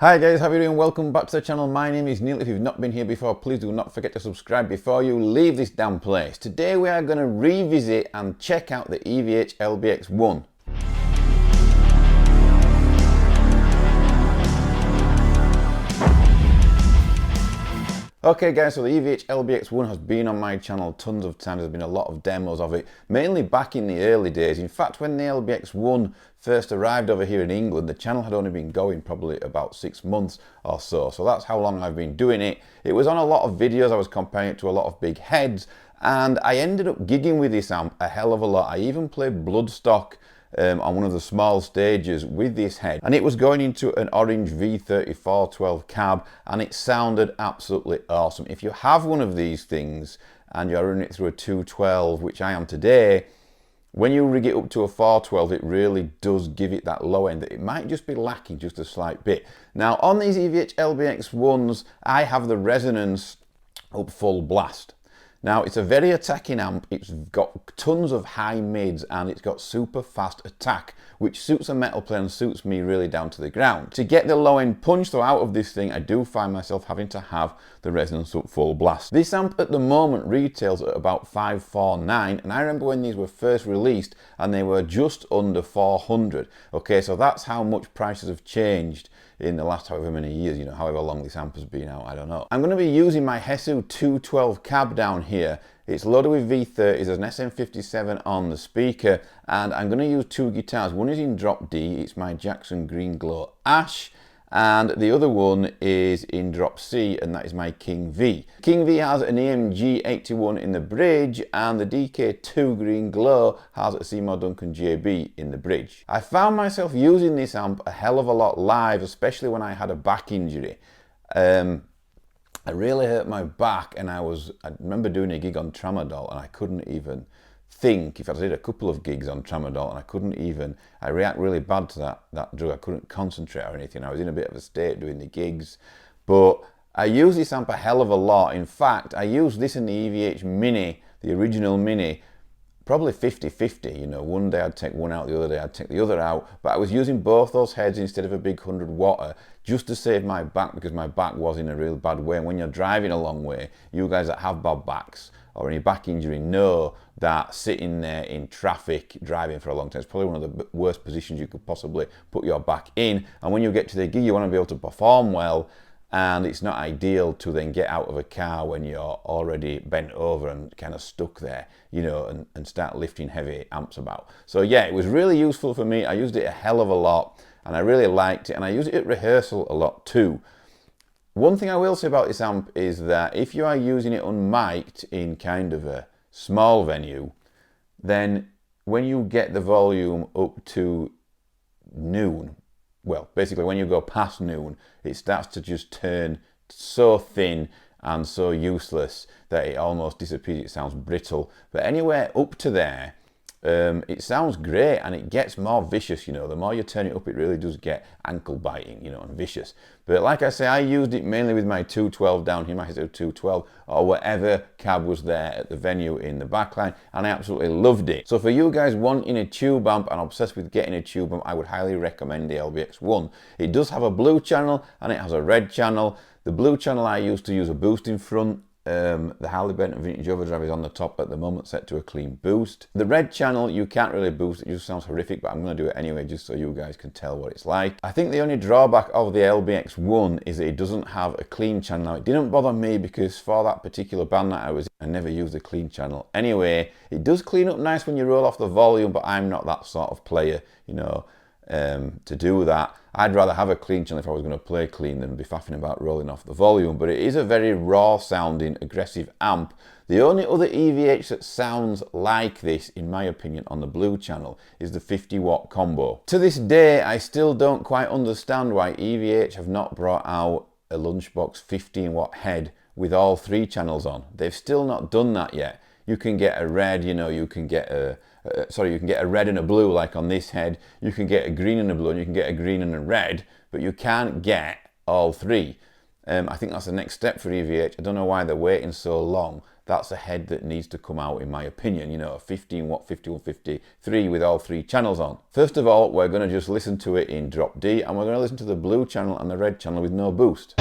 Hi guys, how are you doing? Welcome back to the channel. My name is Neil. If you've not been here before, please do not forget to subscribe before you leave this damn place. Today we are going to revisit and check out the EVH LBX1. Okay guys, so the EVH LBX1 has been on my channel tons of times. There's been a lot of demos of it, mainly back in the early days. In fact, when the LBX1 first arrived over here in England, the channel had only been going probably about 6 months or so. So that's how long I've been doing it. It was on a lot of videos. I was comparing it to a lot of big heads, and I ended up gigging with this amp a hell of a lot. I even played Bloodstock on one of the small stages with this head, and it was going into an orange V3412 cab, and it sounded absolutely awesome. If you have one of these things and you're running it through a 212, which I am today, when you rig it up to a 412, it really does give it that low end that it might just be lacking just a slight bit. Now on these EVH LBX1s, I have the resonance up full blast. Now it's a very attacking amp. It's got tons of high mids and it's got super fast attack, which suits a metal player and suits me really down to the ground. To get the low end punch though out of this thing, I do find myself having to have the resonance up full blast. This amp at the moment retails at about 549, and I remember when these were first released and they were just under 400. Okay, so that's how much prices have changed in the last however many years, you know, however long this amp has been out, I don't know. I'm going to be using my Hesu 212 cab down here. It's loaded with V30s, there's an SM57 on the speaker, and I'm going to use two guitars. One is in drop D, it's my Jackson Green Glow Ash, and the other one is in drop C, and that is my King V. King V has an EMG 81 in the bridge, and the DK2 Green Glow has a Seymour Duncan JB in the bridge. I found myself using this amp a hell of a lot live, especially when I had a back injury. I really hurt my back, and I remember doing a gig on Tramadol, and I couldn't even think. If I did a couple of gigs on Tramadol, and I react really bad to that drug. I couldn't concentrate or anything. I was in a bit of a state doing the gigs, but I use this amp a hell of a lot. In fact, I use this in the EVH Mini, the original Mini, probably 50-50, you know, one day I'd take one out, the other day I'd take the other out, but I was using both those heads instead of a big 100-watter just to save my back, because my back was in a real bad way. And when you're driving a long way, you guys that have bad backs or any back injury know that sitting there in traffic driving for a long time is probably one of the worst positions you could possibly put your back in. And when you get to the gig, you want to be able to perform well, and it's not ideal to then get out of a car when you're already bent over and kind of stuck there, you know, and start lifting heavy amps about. So yeah, it was really useful for me. I used it a hell of a lot, and I really liked it, and I used it at rehearsal a lot too. One thing I will say about this amp is that if you are using it unmiked in kind of a small venue, then when you get the volume up to noon, well, basically when you go past noon, it starts to just turn so thin and so useless that it almost disappears. It sounds brittle. But anywhere up to there, it sounds great, and it gets more vicious, you know. The more you turn it up, it really does get ankle biting, you know, and vicious. But like I say, I used it mainly with my 212 down here, my 212, or whatever cab was there at the venue in the backline, and I absolutely loved it. So for you guys wanting a tube amp and obsessed with getting a tube amp, I would highly recommend the LBX1. It does have a blue channel and it has a red channel. The blue channel I used to use a boost in front. The Harley Benton Vintage Overdrive is on the top at the moment, set to a clean boost. The red channel you can't really boost, it just sounds horrific, but I'm going to do it anyway just so you guys can tell what it's like. I think the only drawback of the LBX1 is that it doesn't have a clean channel. Now, it didn't bother me because for that particular band that I was in, I never used a clean channel anyway. It does clean up nice when you roll off the volume, but I'm not that sort of player, you know, to do that. I'd rather have a clean channel if I was going to play clean than be faffing about rolling off the volume. But it is a very raw sounding, aggressive amp. The only other EVH that sounds like this, in my opinion, on the blue channel is the 50-watt combo. To this day, I still don't quite understand why EVH have not brought out a Lunchbox 15-watt head with all three channels on. They've still not done that yet. You can get a red, you know, you can get a red and a blue like on this head. You can get a green and a blue, and you can get a green and a red, but you can't get all three. I think that's the next step for EVH. I don't know why they're waiting so long. that's a head that needs to come out, in my opinion. You know, a 15 watt 5153 with all 3 channels on. First of all, we're going to just listen to it in drop D, and we're going to listen to the blue channel and the red channel with no boost.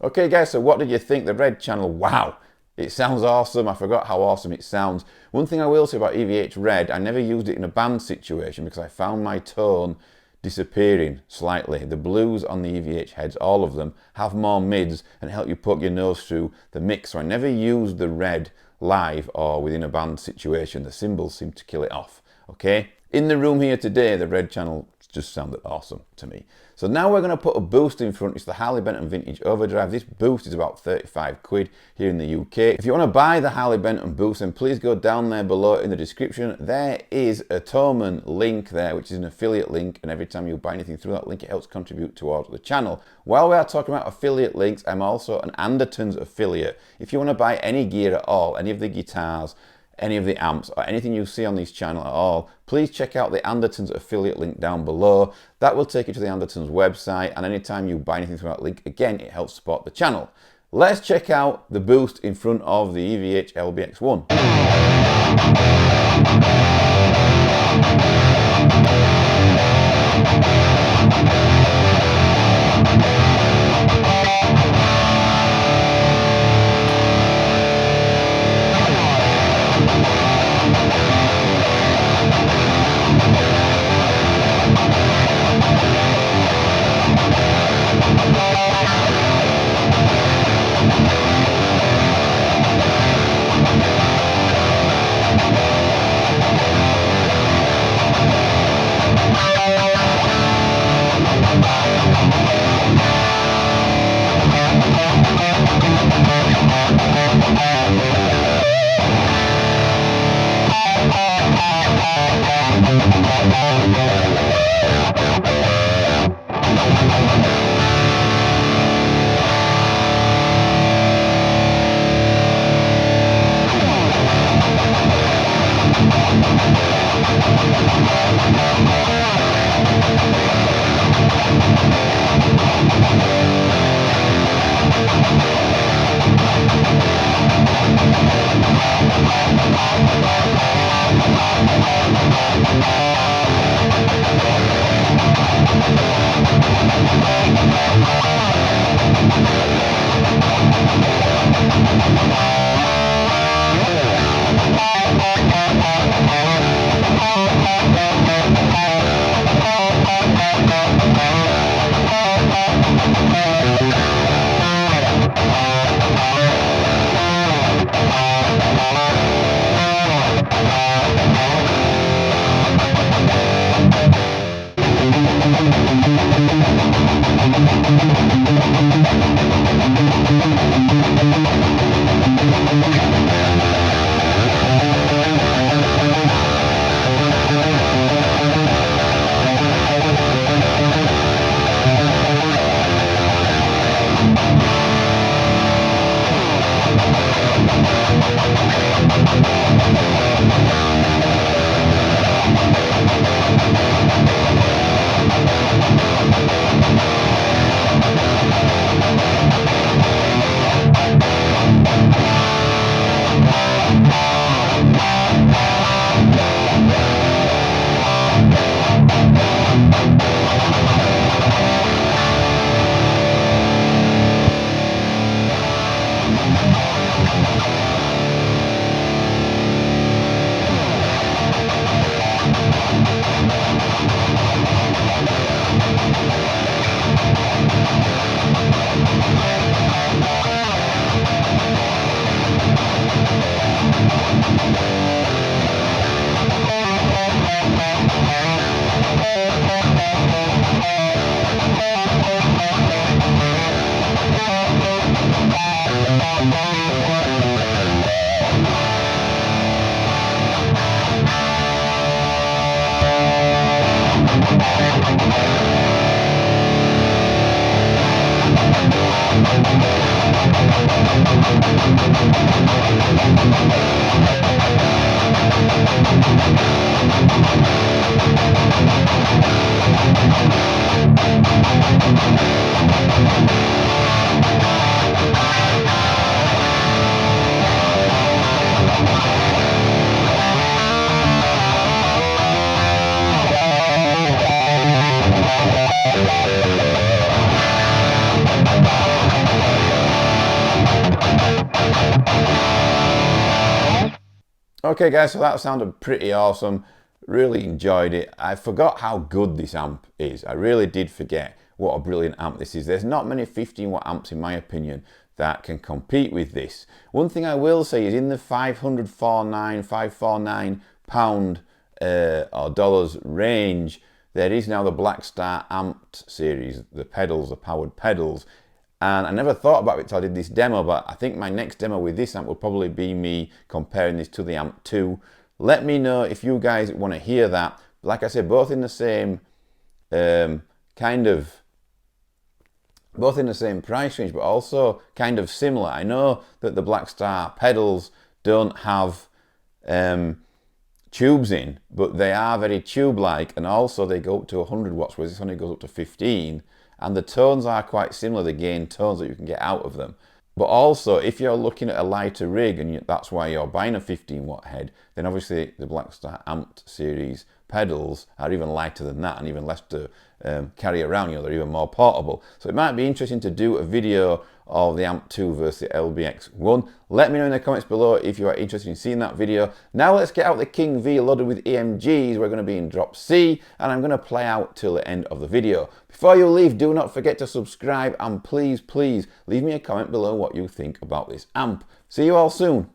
Okay guys, so what did you think? The red channel, wow, It sounds awesome. I forgot how awesome it sounds. One thing I will say about EVH Red, I never used it in a band situation because I found my tone disappearing slightly. The blues on the EVH heads, all of them, have more mids and help you poke your nose through the mix. So I never used the red live or within a band situation. The cymbals seem to kill it off. Okay? In the room here today, the red channel just sounded awesome to me. So now we're going to put a boost in front. It's the Harley Benton Vintage Overdrive. This boost is about 35 quid here in the UK. If you want to buy the Harley Benton boost, then please go down there below in the description. There is a Thomann link there, which is an affiliate link, and every time you buy anything through that link, it helps contribute towards the channel. While we are talking about affiliate links, I'm also an Andertons affiliate. If you want to buy any gear at all, any of the guitars, any of the amps, or anything you see on this channel at all, please check out the Andertons affiliate link down below. That will take you to the Andertons website, and anytime you buy anything through that link, again, it helps support the channel. Let's check out the boost in front of the EVH LBX1. Okay guys, so that sounded pretty awesome. Really enjoyed it. I forgot how good this amp is. I really did forget what a brilliant amp this is. There's not many 15 watt amps in my opinion that can compete with this. One thing I will say is in the 549 pound or dollars range, there is now the Black Star Amped series, the pedals, the powered pedals. And I never thought about it until I did this demo, but I think my next demo with this amp will probably be me comparing this to the Amp 2. Let me know if you guys want to hear that. Like I said, both in the same both in the same price range, but also kind of similar. I know that the Black Star pedals don't have tubes in, but they are very tube-like, and also they go up to 100 watts, whereas this only goes up to 15. And the tones are quite similar, the gain tones that you can get out of them. But also, if you're looking at a lighter rig and that's why you're buying a 15 watt head, then obviously the Black Star Amped series pedals are even lighter than that and even less to carry around. They're even more portable. So it might be interesting to do a video of the Amp 2 versus the LBX1. Let me know in the comments below if you are interested in seeing that video. Now let's get out the King V loaded with EMGs. We're going to be in drop C, and I'm going to play out till the end of the video. Before you leave, do not forget to subscribe, and please, please leave me a comment below what you think about this amp. See you all soon.